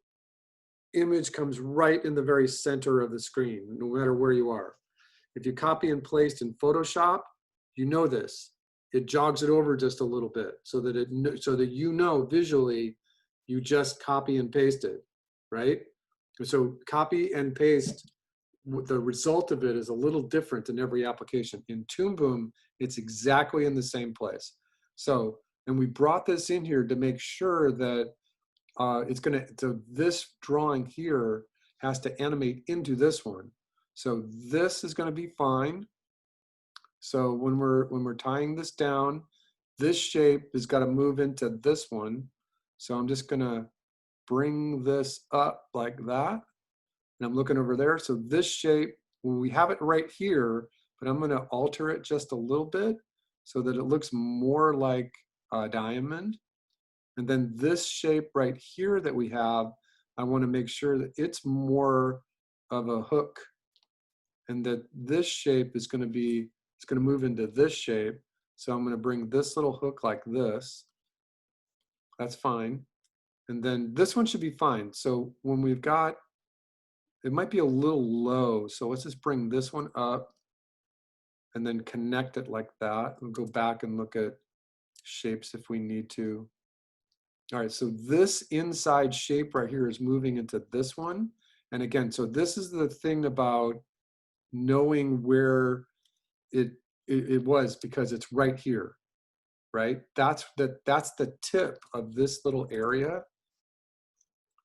image comes right in the very center of the screen, no matter where you are. If you copy and paste in Photoshop, you know this. It jogs it over just a little bit so that you know visually you just copy and paste it, right? So copy and paste, the result of it is a little different in every application. In Toon Boom, it's exactly in the same place. So, and we brought this in here to make sure that so this drawing here has to animate into this one. So this is gonna be fine. So when we're tying this down, this shape has got to move into this one. So I'm just gonna bring this up like that. And I'm looking over there. So this shape, we have it right here, but I'm gonna alter it just a little bit so that it looks more like a diamond. And then this shape right here that we have, I want to make sure that it's more of a hook and that this shape is going to be, it's going to move into this shape. So I'm going to bring this little hook like this. That's fine. And then this one should be fine. So when we've got, it might be a little low. So let's just bring this one up and then connect it like that. We'll go back and look at shapes if we need to. All right, so this inside shape right here is moving into this one. And again, so this is the thing about knowing where it was, because it's right here, right? That's the tip of this little area.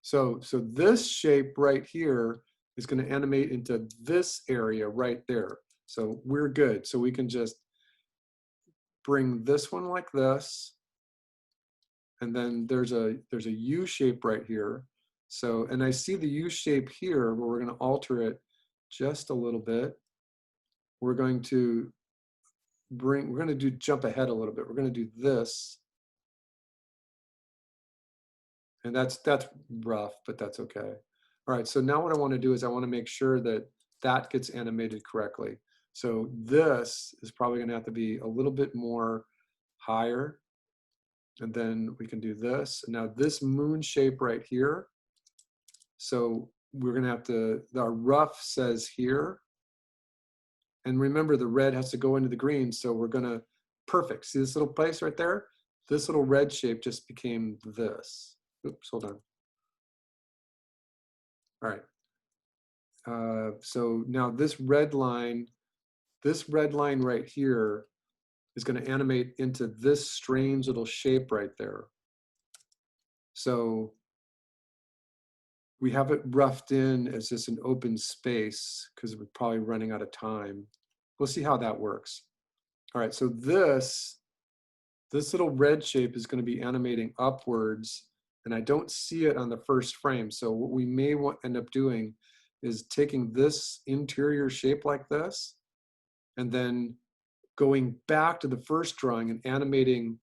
So this shape right here is going to animate into this area right there. So we're good. So we can just bring this one like this, and then there's a U shape right here. So, and I see the U shape here, but we're going to alter it just a little bit. We're going to jump ahead a little bit. We're going to do this. And that's rough, but that's okay. All right, so now what I want to do is I want to make sure that that gets animated correctly. So this is probably going to have to be a little bit more higher. And then we can do this. Now this moon shape right here. So we're going to have to, our rough says here. And remember, the red has to go into the green. So we're going to, perfect. See this little place right there? This little red shape just became this. Oops, hold on. All right. So now this red line right here is going to animate into this strange little shape right there. So we have it roughed in as just an open space because we're probably running out of time. We'll see how that works. All right, so this little red shape is going to be animating upwards, and I don't see it on the first frame. So what we may end up doing is taking this interior shape like this, and then going back to the first drawing and animating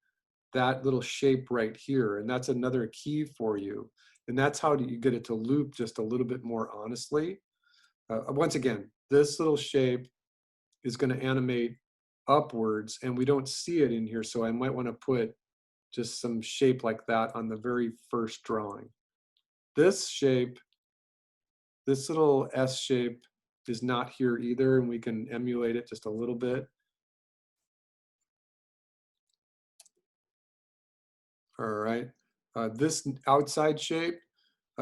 that little shape right here. And that's another key for you. And that's how you get it to loop just a little bit more honestly. Once again, this little shape is going to animate upwards, and we don't see it in here. So I might want to put just some shape like that on the very first drawing. This shape, this little S shape is not here either, and we can emulate it just a little bit. All right, this outside shape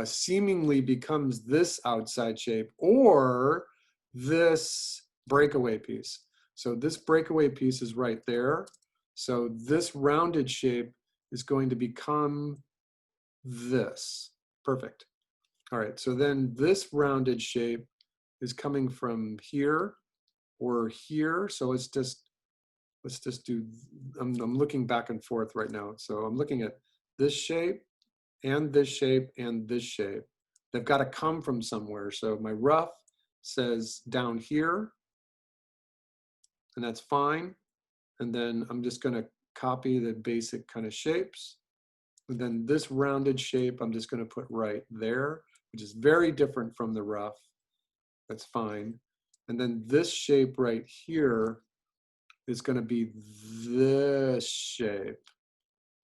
seemingly becomes this outside shape or this breakaway piece. So this breakaway piece is right there. So this rounded shape is going to become this. Perfect. All right, so then this rounded shape is coming from here or here. So let's just do, I'm looking back and forth right now. So I'm looking at this shape and this shape and this shape. They've got to come from somewhere. So my rough says down here, and that's fine. And then I'm just going to copy the basic kind of shapes. And then this rounded shape, I'm just going to put right there, which is very different from the rough. That's fine. And then this shape right here is going to be this shape.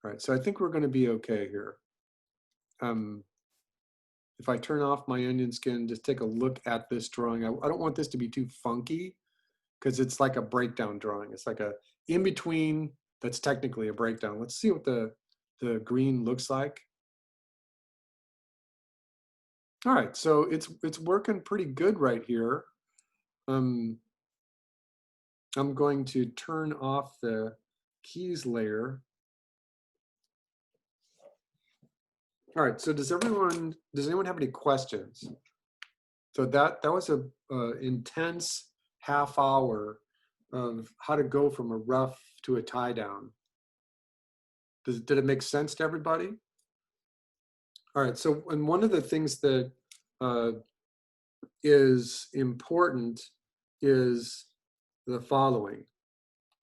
All right, so I think we're going to be okay here. If I turn off my onion skin, just take a look at this drawing. I don't want this to be too funky because it's like a breakdown drawing. It's like a in between that's technically a breakdown. Let's see what the green looks like. All right, so it's working pretty good right here. I'm going to turn off the keys layer. All right, so does anyone have any questions? So that was a intense half hour of how to go from a rough to a tie down. Did it make sense to everybody? All right, so and one of the things that is important is the following.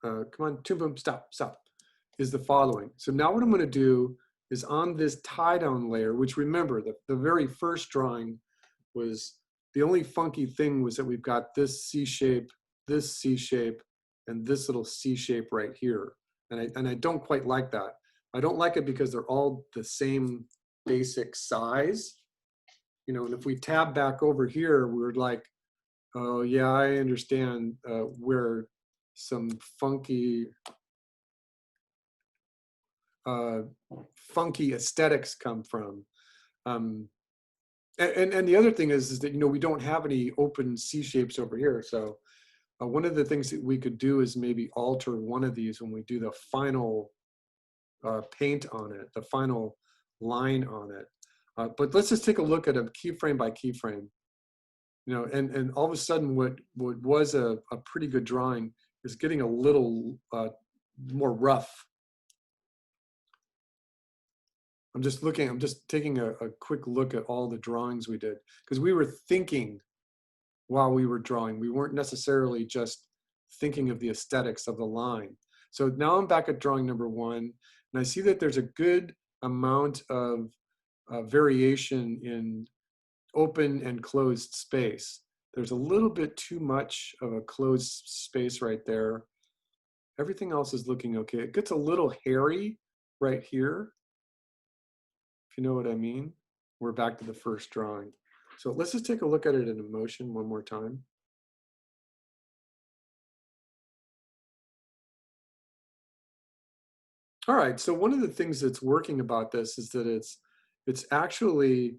Come on, boom, stop, is the following. So now what I'm gonna do is on this tie down layer, which remember the very first drawing was, the only funky thing was that we've got this C shape, and this little C shape right here. And I don't quite like that. I don't like it because they're all the same basic size. You know, and if we tab back over here, we're like, oh yeah, I understand where some funky funky aesthetics come from. And the other thing is that, we don't have any open C shapes over here. So one of the things that we could do is maybe alter one of these when we do the final paint on it, the final line on it. But let's just take a look at a keyframe by keyframe. And all of a sudden what was a pretty good drawing is getting a little more rough. I'm just taking a quick look at all the drawings we did, because we were thinking while we were drawing. We weren't necessarily just thinking of the aesthetics of the line. So now I'm back at drawing number 1, and I see that there's a good amount of variation in open and closed space. There's a little bit too much of a closed space right there. Everything else is looking okay. It gets a little hairy right here, if you know what I mean. We're back to the first drawing. So let's just take a look at it in motion one more time. All right, so one of the things that's working about this is that it's actually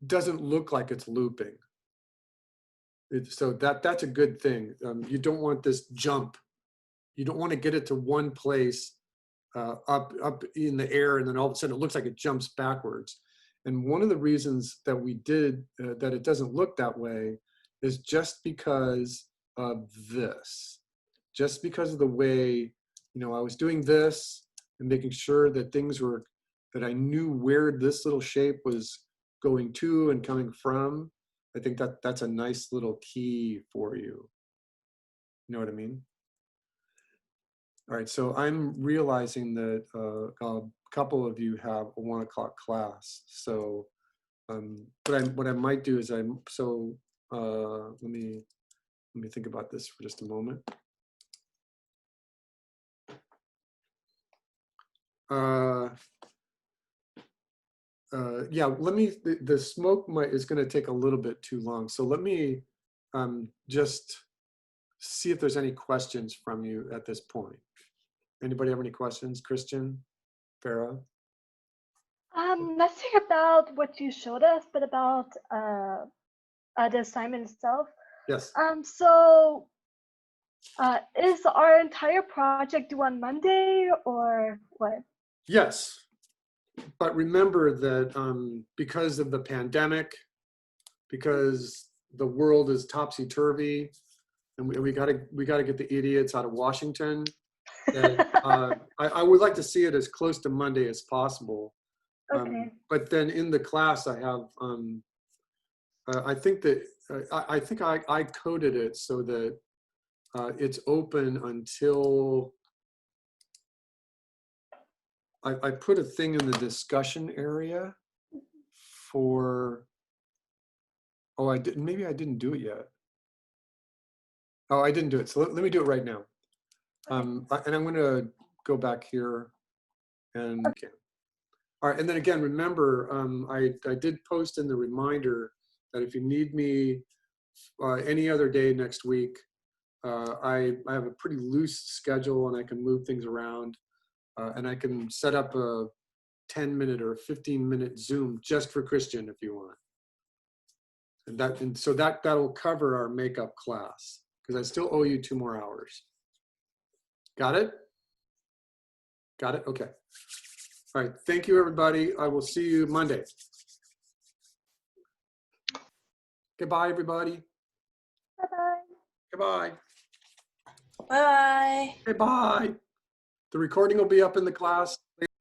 doesn't look like it's looping. So that's a good thing. You don't want this jump. You don't want to get it to one place up in the air, and then all of a sudden it looks like it jumps backwards. And one of the reasons that we did that it doesn't look that way is just because of this. Just because of the way, I was doing this and making sure that that I knew where this little shape was going to and coming from. I think that's a nice little key for you. You know what I mean? All right, so I'm realizing that a couple of you have a 1 o'clock class. So what I might do is let me think about this for just a moment. Yeah, the smoke is going to take a little bit too long. So let me just see if there's any questions from you at this point. Anybody have any questions? Christian, Farah? Nothing about what you showed us, but about the assignment itself. Yes. So is our entire project due on Monday or what? Yes. But remember that because of the pandemic, because the world is topsy-turvy, and we got to get the idiots out of Washington, that I would like to see it as close to Monday as possible. Okay. But then in the class I have, I think I coded it so that it's open until, I put a thing in the discussion area for, maybe I didn't do it yet. Oh, I didn't do it. So let me do it right now. And I'm going to go back here and, okay. All right, and then again, remember, I did post in the reminder that if you need me any other day next week, I have a pretty loose schedule and I can move things around, and I can set up a 10-minute or 15-minute Zoom just for Christian if you want. And so that'll cover our makeup class, because I still owe you 2 more hours. Got it? Got it? Okay. All right. Thank you, everybody. I will see you Monday. Goodbye, everybody. Bye-bye. Goodbye. Bye. Goodbye. The recording will be up in the class.